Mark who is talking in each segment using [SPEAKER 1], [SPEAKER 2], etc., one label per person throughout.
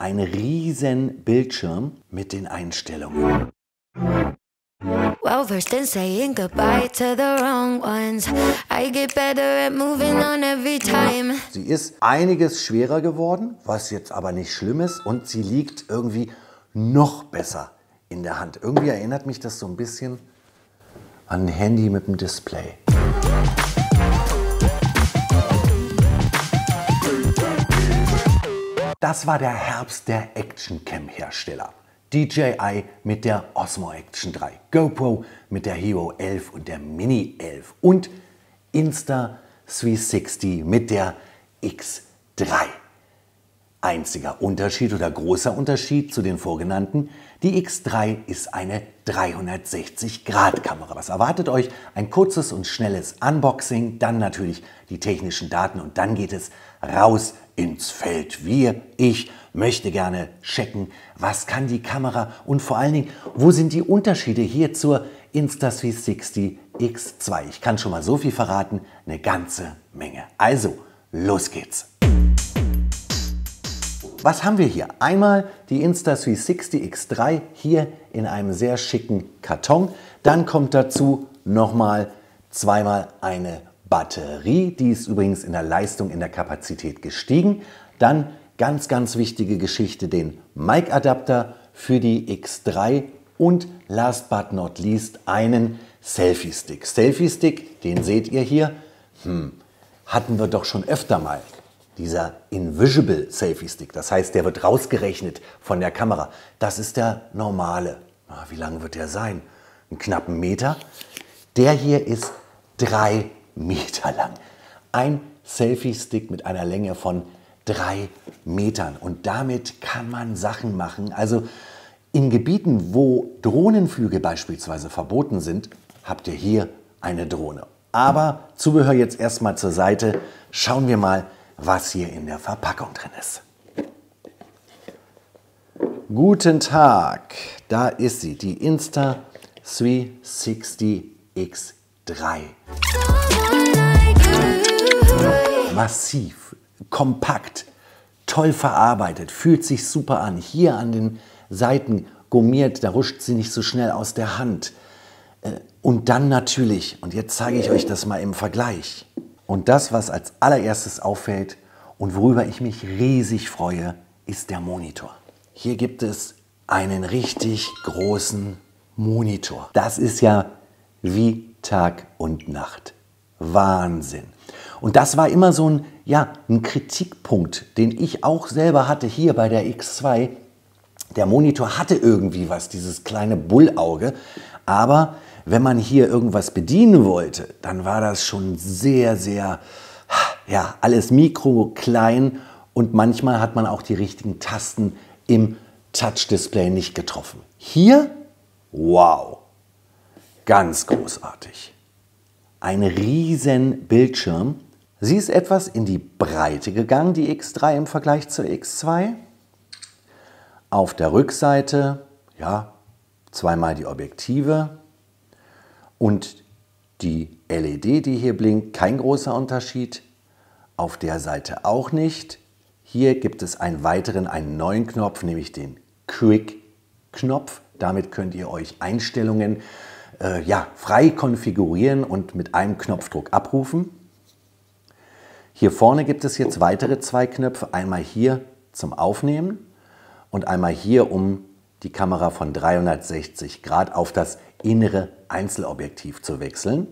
[SPEAKER 1] ein riesen Bildschirm mit den Einstellungen.
[SPEAKER 2] Well, versed in saying goodbye to the wrong ones. I get better at moving on every time.
[SPEAKER 1] Sie ist einiges schwerer geworden, was jetzt aber nicht schlimm ist, und sie liegt irgendwie noch besser in der Hand. Irgendwie erinnert mich das so ein bisschen an ein Handy mit dem Display. Das war der Herbst der Action-Cam-Hersteller. DJI mit der Osmo Action 3, GoPro mit der Hero 11 und der Mini 11 und Insta360 mit der X3. Einziger Unterschied oder großer Unterschied zu den vorgenannten: die X3 ist eine 360-Grad-Kamera. Was erwartet euch? Ein kurzes und schnelles Unboxing, dann natürlich die technischen Daten und dann geht es raus ins Feld. Ich möchte gerne checken, was kann die Kamera und vor allen Dingen, wo sind die Unterschiede hier zur Insta360 X2. Ich kann schon mal so viel verraten, eine ganze Menge. Also, los geht's! Was haben wir hier? Einmal die Insta360 X3 hier in einem sehr schicken Karton. Dann kommt dazu nochmal zweimal eine Batterie. Die ist übrigens in der Leistung, in der Kapazität gestiegen. Dann ganz, ganz wichtige Geschichte, den Mic-Adapter für die X3 und last but not least einen Selfie-Stick. Selfie-Stick, den seht ihr hier, hatten wir doch schon öfter mal. Dieser Invisible Selfie Stick, das heißt, der wird rausgerechnet von der Kamera. Das ist der normale. Wie lang wird der sein? Einen knappen Meter. Der hier ist 3 Meter lang. Ein Selfie Stick mit einer Länge von 3 Metern. Und damit kann man Sachen machen. Also in Gebieten, wo Drohnenflüge beispielsweise verboten sind, habt ihr hier eine Drohne. Aber Zubehör jetzt erstmal zur Seite. Schauen wir mal, was hier in der Verpackung drin ist. Guten Tag, da ist sie, die Insta360 X3. Massiv, kompakt, toll verarbeitet, fühlt sich super an. Hier an den Seiten gummiert, da rutscht sie nicht so schnell aus der Hand. Und dann natürlich, und jetzt zeige ich euch das mal im Vergleich. Und das, was als allererstes auffällt und worüber ich mich riesig freue, ist der Monitor. Hier gibt es einen richtig großen Monitor. Das ist ja wie Tag und Nacht. Wahnsinn. Und das war immer so ein Kritikpunkt, den ich auch selber hatte hier bei der X2. Der Monitor hatte irgendwie was, dieses kleine Bullauge, aber wenn man hier irgendwas bedienen wollte, dann war das schon sehr, sehr, alles mikro, klein, und manchmal hat man auch die richtigen Tasten im Touch-Display nicht getroffen. Hier, wow, ganz großartig. Ein riesen Bildschirm. Sie ist etwas in die Breite gegangen, die X3 im Vergleich zur X2. Auf der Rückseite, zweimal die Objektive. Und die LED, die hier blinkt, kein großer Unterschied. Auf der Seite auch nicht. Hier gibt es einen neuen Knopf, nämlich den Quick-Knopf. Damit könnt ihr euch Einstellungen frei konfigurieren und mit einem Knopfdruck abrufen. Hier vorne gibt es jetzt weitere 2 Knöpfe. Einmal hier zum Aufnehmen und einmal hier, um die Kamera von 360 Grad auf das innere Einzelobjektiv zu wechseln.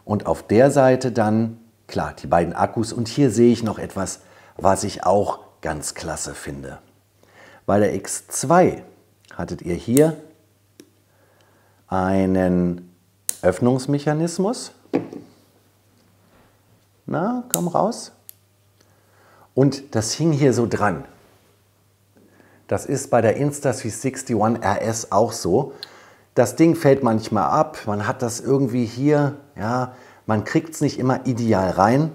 [SPEAKER 1] Und auf der Seite dann, klar, die beiden Akkus. Und hier sehe ich noch etwas, was ich auch ganz klasse finde. Bei der X2 hattet ihr hier einen Öffnungsmechanismus. Na, komm raus. Und das hing hier so dran. Das ist bei der Insta360 One RS auch so. Das Ding fällt manchmal ab, man hat das irgendwie hier, man kriegt es nicht immer ideal rein.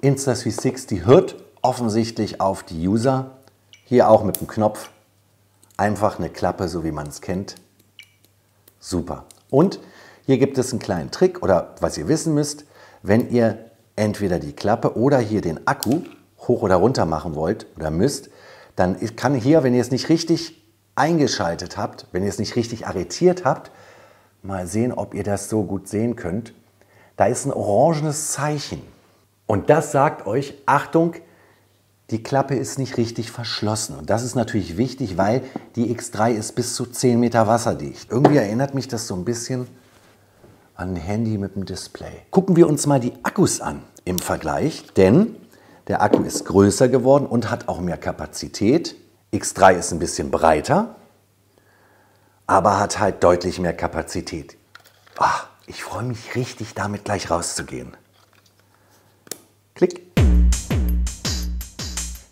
[SPEAKER 1] Insta360 hört offensichtlich auf die User. Hier auch mit dem Knopf. Einfach eine Klappe, so wie man es kennt. Super. Und hier gibt es einen kleinen Trick, oder was ihr wissen müsst: Wenn ihr entweder die Klappe oder hier den Akku hoch oder runter machen wollt oder müsst, dann kann hier, wenn ihr es nicht richtig eingeschaltet habt, wenn ihr es nicht richtig arretiert habt, mal sehen, ob ihr das so gut sehen könnt. Da ist ein orangenes Zeichen. Und das sagt euch, Achtung, die Klappe ist nicht richtig verschlossen. Und das ist natürlich wichtig, weil die X3 ist bis zu 10 Meter wasserdicht. Irgendwie erinnert mich das so ein bisschen an ein Handy mit dem Display. Gucken wir uns mal die Akkus an im Vergleich, denn der Akku ist größer geworden und hat auch mehr Kapazität. X3 ist ein bisschen breiter, aber hat halt deutlich mehr Kapazität. Ich freue mich richtig, damit gleich rauszugehen. Klick.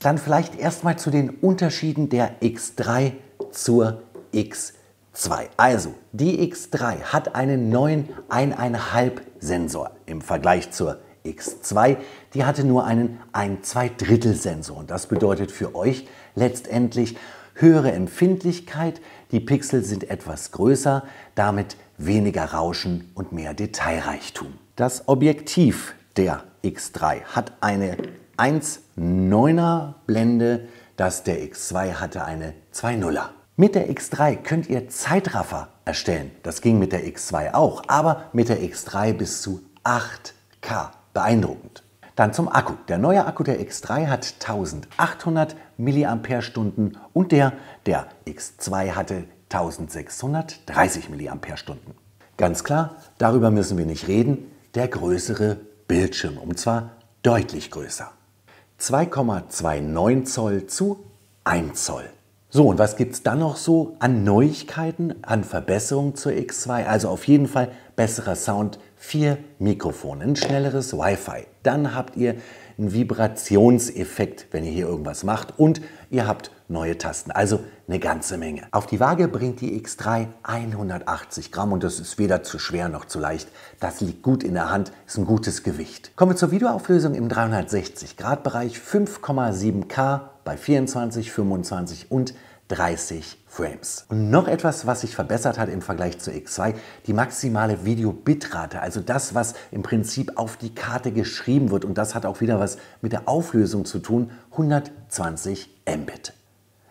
[SPEAKER 1] Dann vielleicht erstmal zu den Unterschieden der X3 zur X2. Also, die X3 hat einen neuen 1,5 Sensor im Vergleich zur X2. Die hatte nur einen 1/2 Sensor. Und das bedeutet für euch letztendlich höhere Empfindlichkeit. Die Pixel sind etwas größer, damit weniger Rauschen und mehr Detailreichtum. Das Objektiv der X3 hat eine 1,9er Blende, das der X2 hatte eine 2,0er. Mit der X3 könnt ihr Zeitraffer erstellen. Das ging mit der X2 auch, aber mit der X3 bis zu 8K. Beeindruckend. Dann zum Akku. Der neue Akku der X3 hat 1800 mAh und der X2 hatte 1630 mAh. Ganz klar, darüber müssen wir nicht reden, der größere Bildschirm, und zwar deutlich größer. 2,29 Zoll zu 1 Zoll. So, und was gibt es dann noch so an Neuigkeiten, an Verbesserungen zur X2? Also auf jeden Fall besserer Sound, 4 Mikrofone, ein schnelleres Wi-Fi. Dann habt ihr einen Vibrationseffekt, wenn ihr hier irgendwas macht, und ihr habt neue Tasten, also eine ganze Menge. Auf die Waage bringt die X3 180 Gramm und das ist weder zu schwer noch zu leicht. Das liegt gut in der Hand, ist ein gutes Gewicht. Kommen wir zur Videoauflösung im 360-Grad-Bereich, 5,7K bei 24, 25 und 30 Frames. Und noch etwas, was sich verbessert hat im Vergleich zur X2, die maximale Videobitrate, also das, was im Prinzip auf die Karte geschrieben wird, und das hat auch wieder was mit der Auflösung zu tun, 120 Mbit.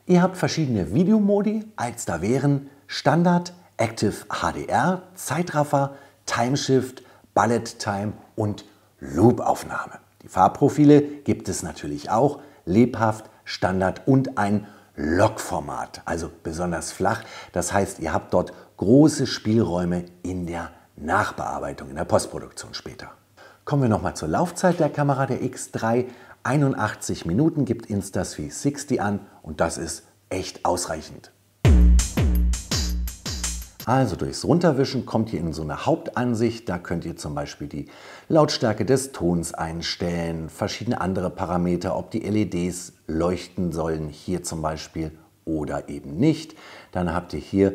[SPEAKER 1] Ihr habt verschiedene Videomodi, als da wären Standard, Active HDR, Zeitraffer, Timeshift, Bullet Time und Loop-Aufnahme. Die Farbprofile gibt es natürlich auch, lebhaft, Standard und ein Log-Format, also besonders flach. Das heißt, ihr habt dort große Spielräume in der Nachbearbeitung, in der Postproduktion später. Kommen wir nochmal zur Laufzeit der Kamera der X3. 81 Minuten gibt Insta360 an und das ist echt ausreichend. Also durchs Runterwischen kommt ihr in so eine Hauptansicht. Da könnt ihr zum Beispiel die Lautstärke des Tons einstellen, verschiedene andere Parameter, ob die LEDs leuchten sollen, hier zum Beispiel, oder eben nicht. Dann habt ihr hier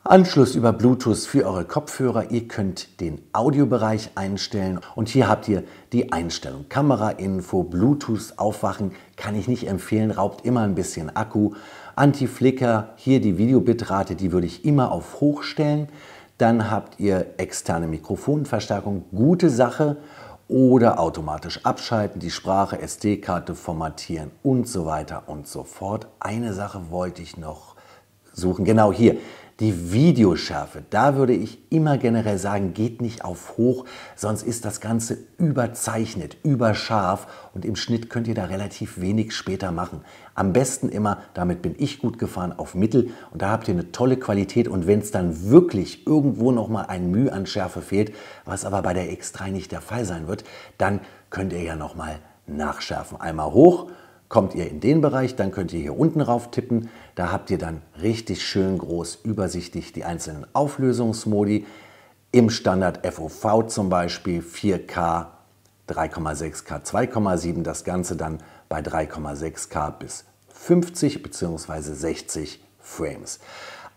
[SPEAKER 1] Anschluss über Bluetooth für eure Kopfhörer. Ihr könnt den Audiobereich einstellen und hier habt ihr die Einstellung. Kamerainfo, Bluetooth aufwachen kann ich nicht empfehlen, raubt immer ein bisschen Akku. Anti-Flicker, hier die Videobitrate, die würde ich immer auf hoch stellen. Dann habt ihr externe Mikrofonverstärkung, gute Sache, oder automatisch abschalten, die Sprache, SD-Karte formatieren und so weiter und so fort. Eine Sache wollte ich noch suchen, genau hier. Die Videoschärfe, da würde ich immer generell sagen, geht nicht auf hoch, sonst ist das Ganze überzeichnet, überscharf und im Schnitt könnt ihr da relativ wenig später machen. Am besten immer, damit bin ich gut gefahren, auf Mittel und da habt ihr eine tolle Qualität und wenn es dann wirklich irgendwo nochmal ein Mühe an Schärfe fehlt, was aber bei der X3 nicht der Fall sein wird, dann könnt ihr ja nochmal nachschärfen. Einmal hoch. Kommt ihr in den Bereich, dann könnt ihr hier unten rauf tippen. Da habt ihr dann richtig schön groß übersichtlich die einzelnen Auflösungsmodi. Im Standard FOV zum Beispiel 4K, 3,6K, 2,7. Das Ganze dann bei 3,6K bis 50 bzw. 60 Frames.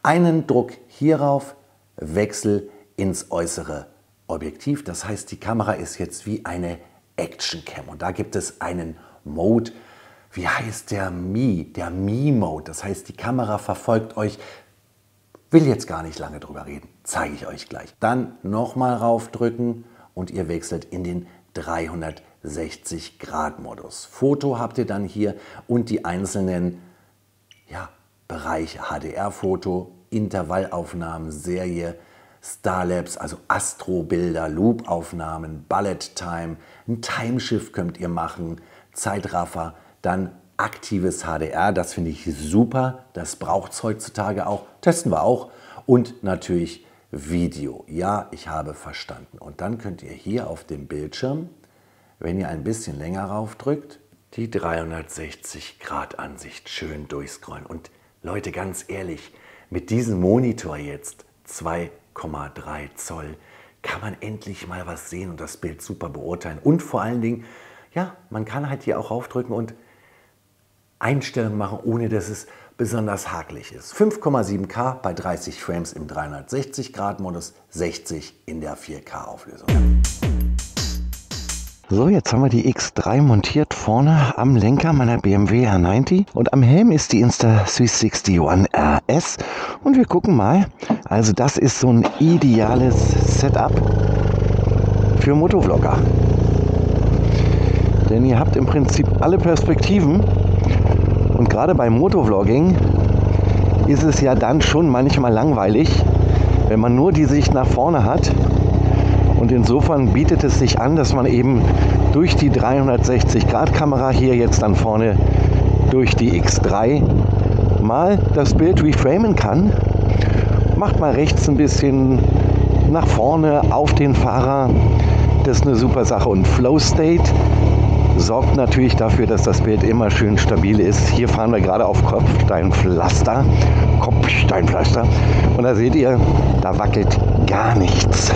[SPEAKER 1] Einen Druck hierauf, Wechsel ins äußere Objektiv. Das heißt, die Kamera ist jetzt wie eine Action-Cam. Und da gibt es einen Mode. Wie heißt der Mi-Mode? Das heißt, die Kamera verfolgt euch. Will jetzt gar nicht lange drüber reden, zeige ich euch gleich. Dann nochmal raufdrücken und ihr wechselt in den 360 360-Grad-Modus. Foto habt ihr dann hier und die einzelnen Bereiche. HDR-Foto, Intervallaufnahmen, Serie, Starlapse, also Astrobilder, Loop-Aufnahmen, Bullet Time, ein Timeshift könnt ihr machen, Zeitraffer, dann aktives HDR, das finde ich super, das braucht es heutzutage auch, testen wir auch, und natürlich Video. Ja, ich habe verstanden. Und dann könnt ihr hier auf dem Bildschirm, wenn ihr ein bisschen länger raufdrückt, die 360-Grad-Ansicht schön durchscrollen. Und Leute, ganz ehrlich, mit diesem Monitor jetzt 2,3 Zoll kann man endlich mal was sehen und das Bild super beurteilen. Und vor allen Dingen, ja, man kann halt hier auch raufdrücken und Einstellungen machen, ohne dass es besonders hakelig ist. 5,7K bei 30 Frames im 360-Grad-Modus, 60 in der 4K-Auflösung.
[SPEAKER 3] So, jetzt haben wir die X3 montiert vorne am Lenker meiner BMW R90 und am Helm ist die Insta360 One RS und wir gucken mal, also das ist so ein ideales Setup für Motovlogger. Denn ihr habt im Prinzip alle Perspektiven und gerade beim Motovlogging ist es ja dann schon manchmal langweilig, wenn man nur die Sicht nach vorne hat. Und insofern bietet es sich an, dass man eben durch die 360-Grad-Kamera hier jetzt dann vorne durch die X3 mal das Bild reframen kann. Macht mal rechts ein bisschen nach vorne auf den Fahrer. Das ist eine super Sache. Und Flow State sorgt natürlich dafür, dass das Bild immer schön stabil ist. Hier fahren wir gerade auf Kopfsteinpflaster. Und da seht ihr, da wackelt gar nichts.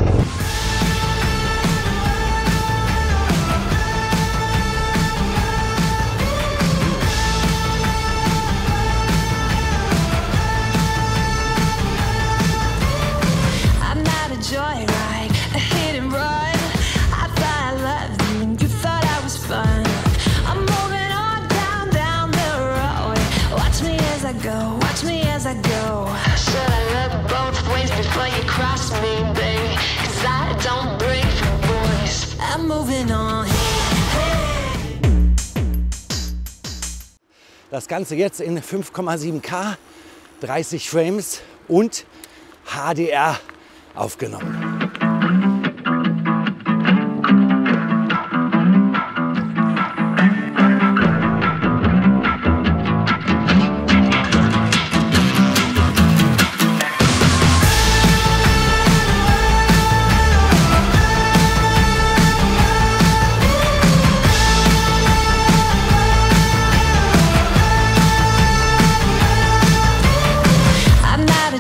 [SPEAKER 1] Das Ganze jetzt in 5,7K, 30 Frames und HDR aufgenommen.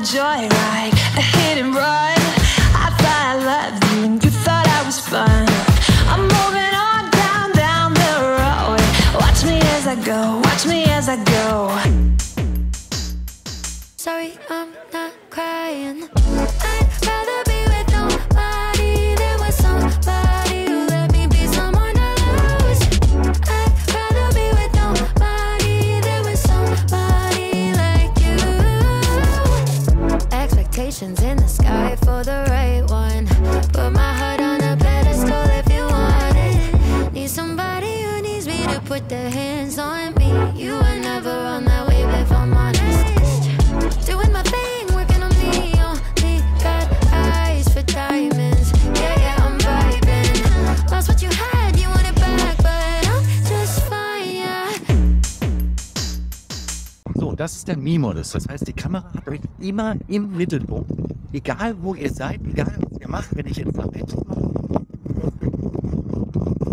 [SPEAKER 2] Joyride, a hit and run. I thought I loved you and you thought I was fun. I'm moving on down the road. Watch me as I go, watch me as I go. Sorry, I'm not crying. I'd rather be with nobody than with somebody who let me be someone to lose. I'd rather be with nobody than with somebody like you. Expectations in the sky for the right one. Put my heart on a pedestal if you want it. Need somebody who needs me to put their hands on me. You were never on that wave if I'm honest. Doing my thing, working on me. Only got eyes for diamonds. Yeah, I'm vibing. Lost what you had, you want it back, but I'm just fine, yeah.
[SPEAKER 3] So, das ist der Mi-Modus. Das heißt, die Kamera hat euch immer im Mittelpunkt. Egal wo ihr seid, egal was ihr macht, wenn ich jetzt nach rechts mache,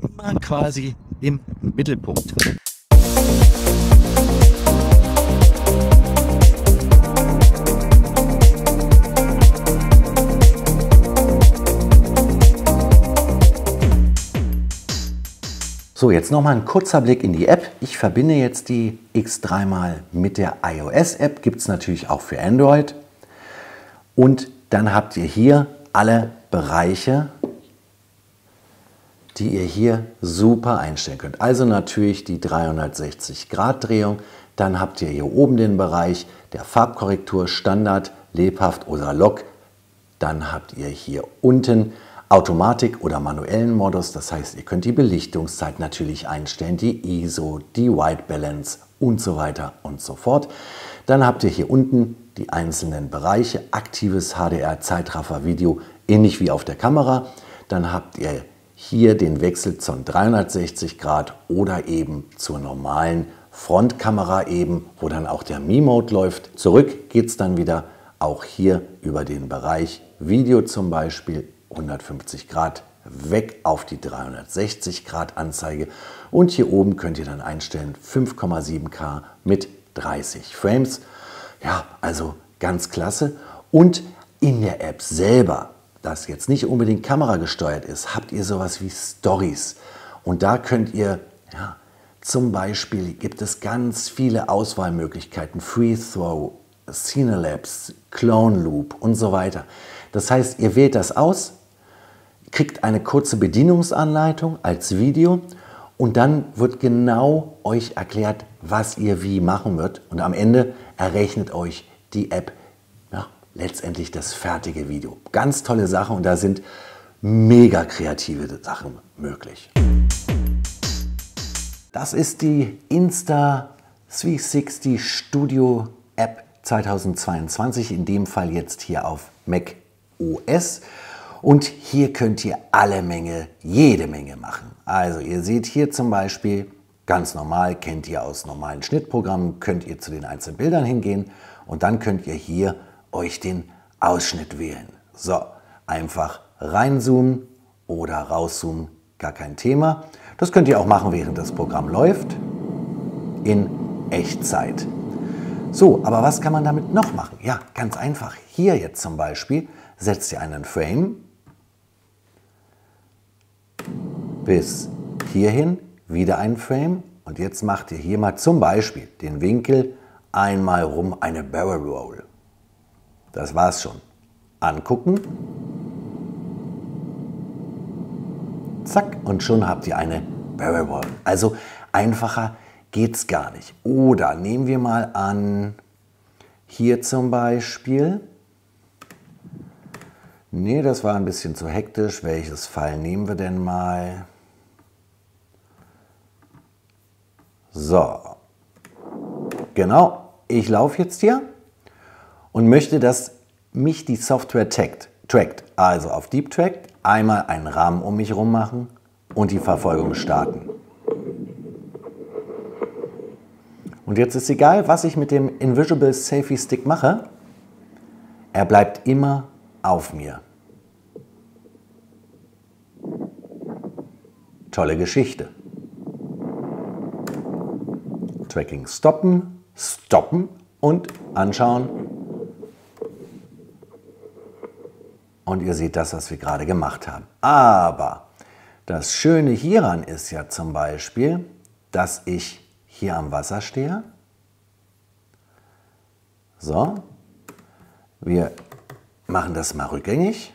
[SPEAKER 3] immer quasi im Mittelpunkt.
[SPEAKER 1] So, jetzt nochmal ein kurzer Blick in die App. Ich verbinde jetzt die X3 mal mit der iOS-App. Gibt es natürlich auch für Android. Und dann habt ihr hier alle Bereiche, die ihr hier super einstellen könnt. Also natürlich die 360-Grad-Drehung. Dann habt ihr hier oben den Bereich der Farbkorrektur, Standard, lebhaft oder Lock. Dann habt ihr hier unten Automatik- oder manuellen Modus. Das heißt, ihr könnt die Belichtungszeit natürlich einstellen, die ISO, die White Balance und so weiter und so fort. Dann habt ihr hier unten die einzelnen Bereiche, aktives HDR-Zeitraffer-Video, ähnlich wie auf der Kamera. Dann habt ihr hier den Wechsel zum 360 Grad oder eben zur normalen Frontkamera eben, wo dann auch der Mi-Mode läuft. Zurück geht es dann wieder auch hier über den Bereich Video zum Beispiel 150 Grad weg auf die 360 Grad Anzeige. Und hier oben könnt ihr dann einstellen 5,7K mit 30 Frames. Ja, also ganz klasse. Und in der App selber, das jetzt nicht unbedingt kameragesteuert ist, habt ihr sowas wie Stories. Und da könnt ihr, ja, zum Beispiel gibt es ganz viele Auswahlmöglichkeiten, Free Throw, Cinelapse, Clone Loop und so weiter. Das heißt, ihr wählt das aus, kriegt eine kurze Bedienungsanleitung als Video und dann wird genau euch erklärt, was ihr wie machen wird. Und am Ende errechnet euch die App letztendlich das fertige Video. Ganz tolle Sache und da sind mega kreative Sachen möglich. Das ist die Insta360 Studio App 2022, in dem Fall jetzt hier auf Mac OS. Und hier könnt ihr jede Menge machen. Also ihr seht hier zum Beispiel, ganz normal, kennt ihr aus normalen Schnittprogrammen, könnt ihr zu den einzelnen Bildern hingehen und dann könnt ihr hier euch den Ausschnitt wählen. So, einfach reinzoomen oder rauszoomen, gar kein Thema. Das könnt ihr auch machen, während das Programm läuft, in Echtzeit. So, aber was kann man damit noch machen? Ja, ganz einfach. Hier jetzt zum Beispiel setzt ihr einen Frame bis hierhin, wieder einen Frame und jetzt macht ihr hier mal zum Beispiel den Winkel einmal rum, eine Barrel Roll. Das war's schon. Angucken. Zack, und schon habt ihr eine Barrel Roll. Also einfacher geht's gar nicht. Oder nehmen wir mal an, hier zum Beispiel. Nee, das war ein bisschen zu hektisch. Welches File nehmen wir denn mal? So. Genau, ich laufe jetzt hier und möchte, dass mich die Software trackt. Also auf Deep Track einmal einen Rahmen um mich herum machen und die Verfolgung starten. Und jetzt ist egal, was ich mit dem Invisible Selfie Stick mache, er bleibt immer auf mir. Tolle Geschichte. Tracking stoppen, stoppen und anschauen. Und ihr seht das, was wir gerade gemacht haben. Aber das Schöne hieran ist ja zum Beispiel, dass ich hier am Wasser stehe. So, wir machen das mal rückgängig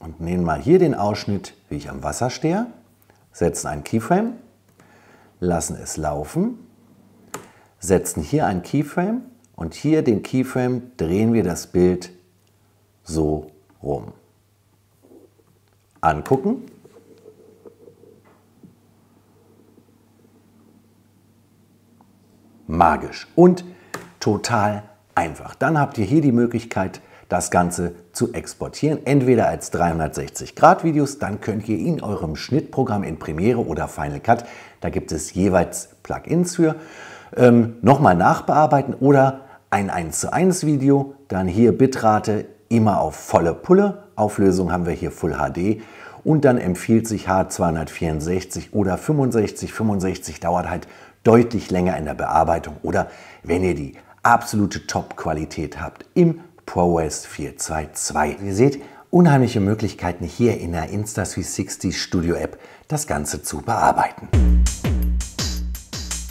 [SPEAKER 1] und nehmen mal hier den Ausschnitt, wie ich am Wasser stehe, setzen einen Keyframe, lassen es laufen, setzen hier einen Keyframe und hier den Keyframe drehen wir das Bild so rum. Angucken. Magisch und total einfach. Dann habt ihr hier die Möglichkeit, das Ganze zu exportieren. Entweder als 360-Grad-Videos, dann könnt ihr in eurem Schnittprogramm in Premiere oder Final Cut, da gibt es jeweils Plugins für, nochmal nachbearbeiten oder ein 1:1 Video, dann hier Bitrate immer auf volle Pulle, Auflösung haben wir hier Full HD und dann empfiehlt sich H264 oder 65 dauert halt deutlich länger in der Bearbeitung oder wenn ihr die absolute Top-Qualität habt im ProRes 422. Ihr seht unheimliche Möglichkeiten hier in der Insta360 Studio App das Ganze zu bearbeiten.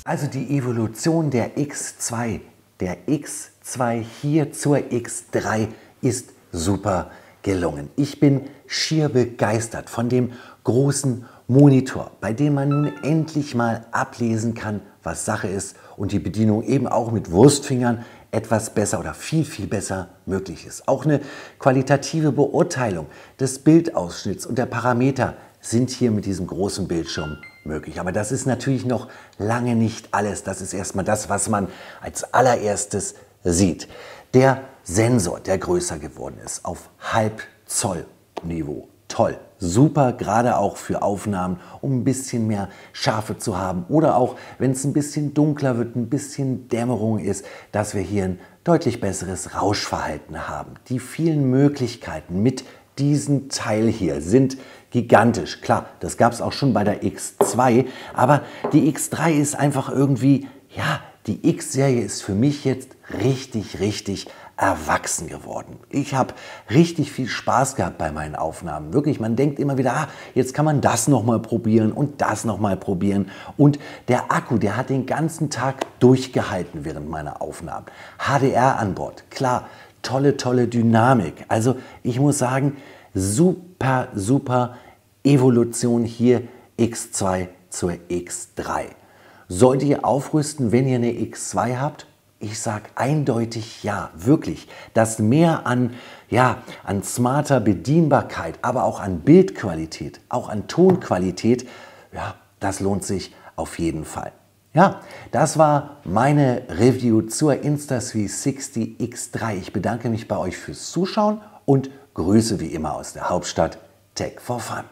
[SPEAKER 1] Also die Evolution der X2, der X2 hier zur X3 ist super gelungen. Ich bin schier begeistert von dem großen Monitor, bei dem man nun endlich mal ablesen kann, was Sache ist und die Bedienung eben auch mit Wurstfingern etwas besser oder viel, viel besser möglich ist. Auch eine qualitative Beurteilung des Bildausschnitts und der Parameter sind hier mit diesem großen Bildschirm möglich. Aber das ist natürlich noch lange nicht alles. Das ist erstmal das, was man als allererstes sieht. Der Sensor, der größer geworden ist, auf Halbzoll-Niveau. Toll, super, gerade auch für Aufnahmen, um ein bisschen mehr Schärfe zu haben oder auch, wenn es ein bisschen dunkler wird, ein bisschen Dämmerung ist, dass wir hier ein deutlich besseres Rauschverhalten haben. Die vielen Möglichkeiten mit diesem Teil hier sind gigantisch. Klar, das gab es auch schon bei der X2, aber die X3 ist einfach irgendwie, ja, die X-Serie ist für mich jetzt richtig erwachsen geworden. Ich habe richtig viel Spaß gehabt bei meinen Aufnahmen. Wirklich, man denkt immer wieder, jetzt kann man das nochmal probieren und das nochmal probieren. Und der Akku, der hat den ganzen Tag durchgehalten während meiner Aufnahmen. HDR an Bord, klar, tolle Dynamik. Also ich muss sagen, super Evolution hier X2 zur X3. Solltet ihr aufrüsten, wenn ihr eine X2 habt? Ich sage eindeutig ja, wirklich. Das Mehr an smarter Bedienbarkeit, aber auch an Bildqualität, auch an Tonqualität, ja, das lohnt sich auf jeden Fall. Ja, das war meine Review zur Insta360 X3. Ich bedanke mich bei euch fürs Zuschauen und grüße wie immer aus der Hauptstadt Tech for Fun.